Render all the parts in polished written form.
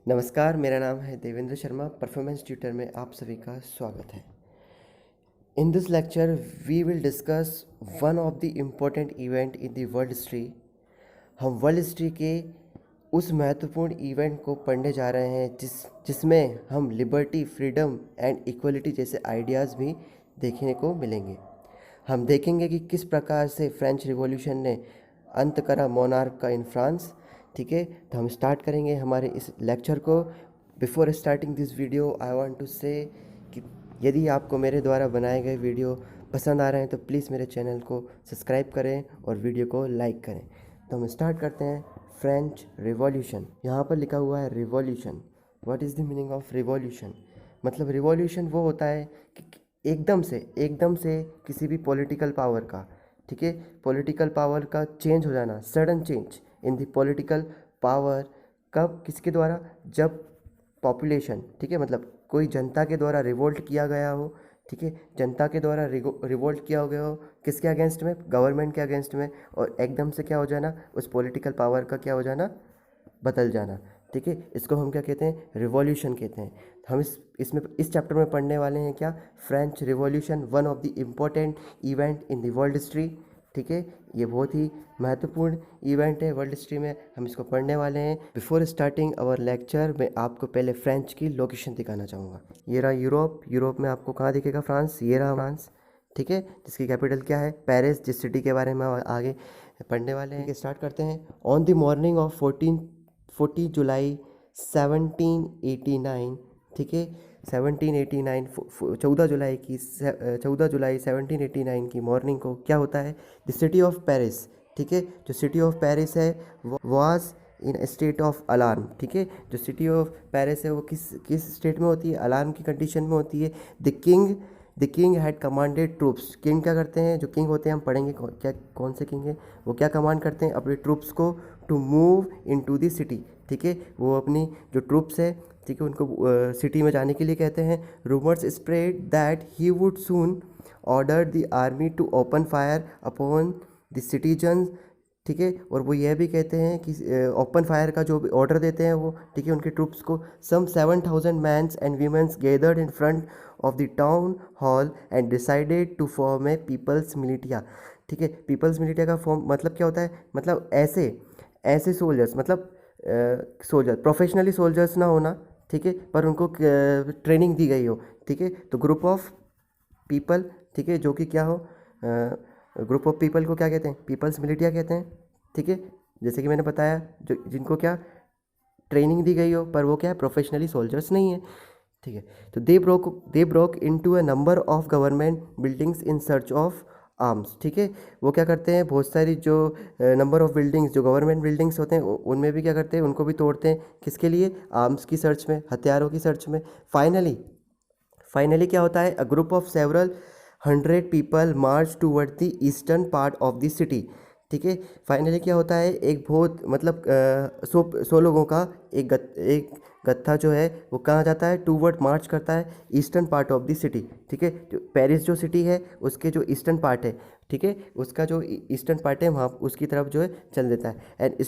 नमस्कार, मेरा नाम है देवेंद्र शर्मा। परफॉर्मेंस ट्यूटर में आप सभी का स्वागत है। In this lecture we will discuss one of the important event in the world history. हम वर्ल्ड हिस्ट्री के उस महत्वपूर्ण इवेंट को पढ़ने जा रहे हैं जिसमें हम लिबर्टी, फ्रीडम एंड इक्वलिटी जैसे आइडियाज़ भी देखने को मिलेंगे। हम देखेंगे कि किस प्रकार से फ्रेंच रिवॉल्यूशन ने अंत करा मोनार्क का इन फ्रांस। ठीक है, तो हम स्टार्ट करेंगे हमारे इस लेक्चर को। Before starting this video I want to say कि यदि आपको मेरे द्वारा बनाए गए वीडियो पसंद आ रहे हैं तो प्लीज़ मेरे चैनल को सब्सक्राइब करें और वीडियो को लाइक करें। तो हम स्टार्ट करते हैं। फ्रेंच रिवॉल्यूशन, यहाँ पर लिखा हुआ है revolution. What is the meaning of revolution? मतलब रिवॉल्यूशन वो होता है कि एकदम से किसी भी पॉलिटिकल पावर का, ठीक है, पॉलिटिकल पावर का चेंज हो जाना, sudden change in the political power. कब, किसके द्वारा? जब पॉपुलेशन, ठीक है, मतलब कोई जनता के द्वारा रिवोल्ट किया गया हो, ठीक है, जनता के द्वारा रिवोल्ट किया हो गया हो, किसके अगेंस्ट में? गवर्नमेंट के अगेंस्ट में। और एकदम से क्या हो जाना? उस पॉलिटिकल पावर का क्या हो जाना? बदल जाना। ठीक है, इसको हम क्या कहते हैं? रिवॉल्यूशन कहते हैं। हम इस चैप्टर में पढ़ने वाले हैं क्या? French revolution, one of the important event in the world history. ठीक है, ये बहुत ही महत्वपूर्ण इवेंट है वर्ल्ड हिस्ट्री में, हम इसको पढ़ने वाले हैं। बिफोर स्टार्टिंग आवर लेक्चर मैं आपको पहले फ्रेंच की लोकेशन दिखाना चाहूँगा। ये रहा यूरोप में आपको कहाँ दिखेगा? फ्रांस। ये रहा फ्रांस, ठीक है, जिसकी कैपिटल क्या है? पेरिस, जिस सिटी के बारे में आगे पढ़ने वाले हैं। स्टार्ट करते हैं। ऑन द मॉर्निंग ऑफ 40 जुलाई 1789, ठीक है, 1789, 14 जुलाई 1789 की मॉर्निंग को क्या होता है? द सिटी ऑफ पेरिस, ठीक है, जो सिटी ऑफ पेरिस है was in state of alarm. ठीक है, जो सिटी ऑफ पेरिस है वो किस स्टेट में होती है? अलार्म की कंडीशन में होती है। The king had commanded troops. King क्या करते हैं? जो किंग होते हैं, हम पढ़ेंगे कौन से किंग हैं, वो क्या कमांड करते हैं? अपने ट्रूप्स को to move into the city. ठीक है, वो अपनी जो ट्रूप्स है, ठीक है, उनको सिटी में जाने के लिए कहते हैं। Rumours spread that he would soon order the army to open fire upon the citizens. ठीक है, और वो यह भी कहते हैं कि ओपन फायर का जो भी ऑर्डर देते हैं वो, ठीक है, उनके ट्रूप्स को। Some 7,000 mans and womens gathered in front of the town hall and decided to form a people's militia. ठीक है, पीपल्स मिलिटिया का फॉर्म मतलब क्या होता है? मतलब ऐसे सोल्जर्स, मतलब सोल्जर, प्रोफेशनली सोल्जर्स ना होना, ठीक है, पर उनको ट्रेनिंग दी गई हो। ठीक है, तो ग्रुप ऑफ पीपल, ठीक है, जो कि क्या हो, ग्रुप ऑफ पीपल को क्या कहते हैं? पीपल्स मिलिटिया कहते हैं। ठीक है, जैसे कि मैंने बताया, जो जिनको क्या ट्रेनिंग दी गई हो, पर वो क्या है? प्रोफेशनली सोल्जर्स नहीं है। ठीक है, तो they broke into a number of government buildings in search of arms. ठीक है, वो क्या करते हैं? बहुत सारी जो नंबर ऑफ बिल्डिंग्स, जो गवर्नमेंट बिल्डिंग्स होते हैं, उनमें भी क्या करते हैं? उनको भी तोड़ते हैं। किसके लिए? आर्म्स की सर्च में, हथियारों की सर्च में। फाइनली क्या होता है? A group of several 100 people March toward the eastern part of the city. ठीक है, फाइनली क्या होता है? एक बहुत, मतलब 100 लोगों का एक गत्था जो है वो कहाँ जाता है? टूवर्ड मार्च करता है eastern part of the city. ठीक है, जो पेरिस जो सिटी है उसके जो ईस्टर्न पार्ट है, ठीक है, उसका जो ईस्टर्न पार्ट है वहाँ उसकी तरफ जो है चल देता है। And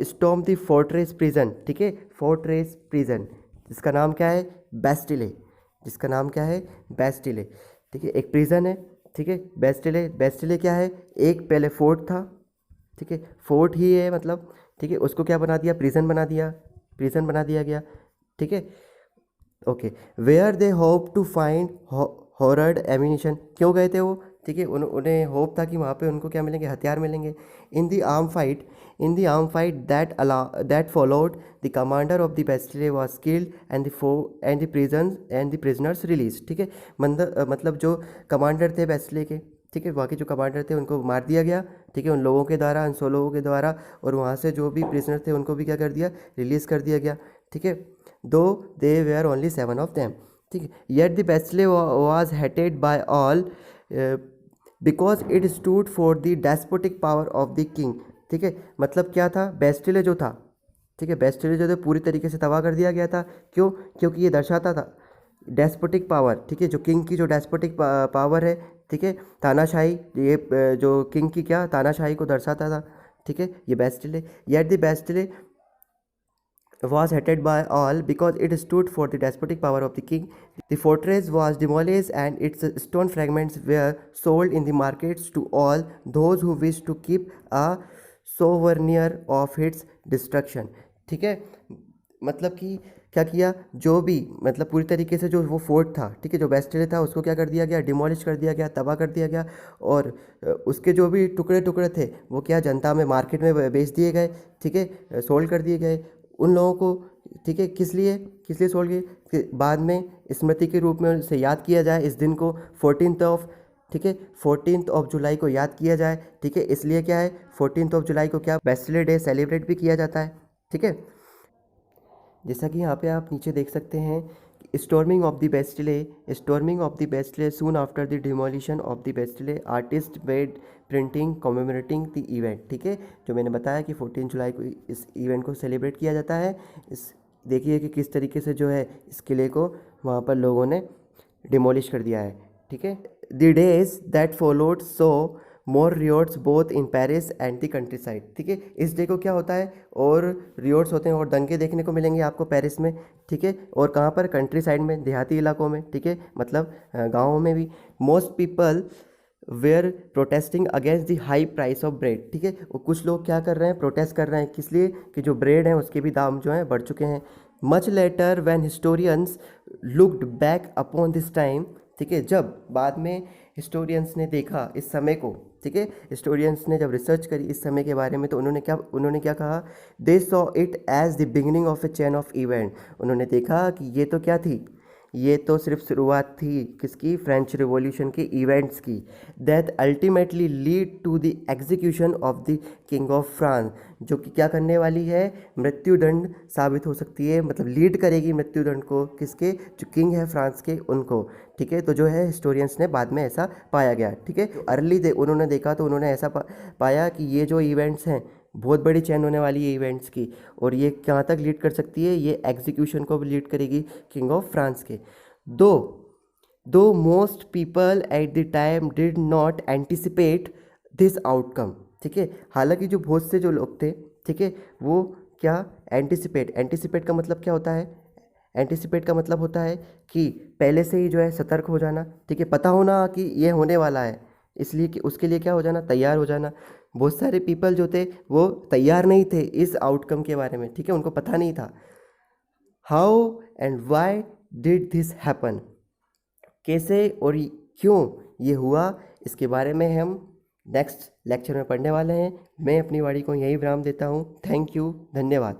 storm the fortress prison. ठीक है, फोर्ट्रेस प्रिजन, जिसका नाम क्या है? बेस्टिले। जिसका नाम क्या है? बेस्टिले। ठीक है, एक प्रिजन है। ठीक है, बेस्टिले क्या है? एक पहले फोर्ट था, ठीक है, फोर्ट ही है मतलब, ठीक है, उसको क्या बना दिया? प्रिजन बना दिया गया। ठीक है, okay. Where they hope to find hoarded ammunition. क्यों गए थे वो? ठीक है, उन्हें होप था कि वहाँ पे उनको क्या मिलेंगे? हथियार मिलेंगे। In the arm fight that followed the commander of the Bastille was killed and the prisoners release. ठीक है, मतलब जो कमांडर थे बेस्टिले के, ठीक है, वहाँ के जो कमांडर थे उनको मार दिया गया। ठीक है, उन लोगों के द्वारा, उन 100 लोगों के द्वारा, और वहाँ से जो भी प्रिजनर थे उनको भी क्या कर दिया? रिलीज़ कर दिया गया। ठीक है, though they were only 7 of them. ठीक है, yet the Bastille was hated by all because it stood for the despotic power of the king. ठीक है, मतलब क्या था? बेस्टिले जो था, ठीक है, बेस्टिले जो था पूरी तरीके से तबाह कर दिया गया था। क्यों? क्योंकि ये दर्शाता था डेस्पोटिक पावर। ठीक है, जो किंग की जो डेस्पोटिक पावर है, ठीक है, तानाशाही, ये जो किंग की क्या तानाशाही को दर्शाता था। ठीक है, ये Bastille. Yet the Bastille was hated by all because it stood for the despotic power of the king. The fortress was demolished and its stone fragments were sold in the markets to all those who wished to keep a souvenir of its destruction. ठीक है, मतलब कि क्या किया, जो भी मतलब पूरी तरीके से जो वो फोर्ट था, ठीक है, जो बेस्टिले था उसको क्या कर दिया गया, डिमोलिश कर दिया गया, तबाह कर दिया गया, और उसके जो भी टुकड़े टुकड़े थे वो क्या जनता में मार्केट में बेच दिए गए, ठीक है, सोल्ड कर दिए गए उन लोगों को, ठीक है। किस लिए सोल्ड किए, कि बाद में स्मृति के रूप में उसे याद किया जाए इस दिन को 14th ऑफ, ठीक है, 14th ऑफ जुलाई को याद किया जाए, ठीक है। इसलिए क्या है 14th ऑफ जुलाई को क्या बेस्टिले डे सेलिब्रेट भी किया जाता है, ठीक है। जैसा कि यहाँ पे आप नीचे देख सकते हैं, storming of the Bastille soon after the demolition of the Bastille, artist made printing commemorating the event, ठीक है। जो मैंने बताया कि 14 जुलाई को इस इवेंट को सेलिब्रेट किया जाता है। इस देखिए कि किस तरीके से जो है इस किले को वहाँ पर लोगों ने डिमोलिश कर दिया है, ठीक है। The days that followed so more riots both in Paris and the countryside, ठीक है। इस डे को क्या होता है, और रियोट्स होते हैं और दंगे देखने को मिलेंगे आपको पेरिस में, ठीक है, और कहाँ पर, कंट्री साइड में, देहाती इलाकों में, ठीक है, मतलब गाँवों में भी। Most people were protesting against the high price of bread, ठीक है। और कुछ लोग क्या कर रहे हैं, प्रोटेस्ट कर रहे हैं, किस लिए, कि जो ब्रेड है उसके भी दाम जो है बढ़ चुके हैं। Much later when historians looked back upon this time, ठीक है, जब बाद में हिस्टोरियंस ने देखा इस समय को, ठीक है, हिस्टोरियंस ने जब रिसर्च करी इस समय के बारे में, तो उन्होंने क्या कहा, they saw it as the beginning of a chain of event. उन्होंने देखा कि ये तो क्या थी, ये तो सिर्फ शुरुआत थी किसकी, फ्रेंच रिवॉल्यूशन के इवेंट्स की, that ultimately lead to the execution of the king of France, जो कि क्या करने वाली है, मृत्युदंड साबित हो सकती है, मतलब लीड करेगी मृत्युदंड को, किसके, जो किंग है फ्रांस के उनको, ठीक है। तो जो है हिस्टोरियंस ने बाद में ऐसा पाया गया, ठीक है। अर्ली उन्होंने देखा तो उन्होंने ऐसा पाया कि ये जो इवेंट्स हैं बहुत बड़ी चेन होने वाली है इवेंट्स की, और ये कहाँ तक लीड कर सकती है, ये एग्जीक्यूशन को भी लीड करेगी किंग ऑफ फ्रांस के। दो most people at the time did not anticipate this outcome, ठीक है। हालांकि जो बहुत से जो लोग थे, ठीक है, वो क्या एंटिसिपेट का मतलब क्या होता है, एंटिसिपेट का मतलब होता है कि पहले से ही जो है सतर्क हो जाना, ठीक है, पता होना कि ये होने वाला है, इसलिए कि उसके लिए क्या हो जाना, तैयार हो जाना। बहुत सारे पीपल जो थे वो तैयार नहीं थे इस आउटकम के बारे में, ठीक है, उनको पता नहीं था। How and why did this happen, कैसे और क्यों ये हुआ, इसके बारे में हम नेक्स्ट लेक्चर में पढ़ने वाले हैं। मैं अपनी वाणी को यही विराम देता हूँ। थैंक यू, धन्यवाद।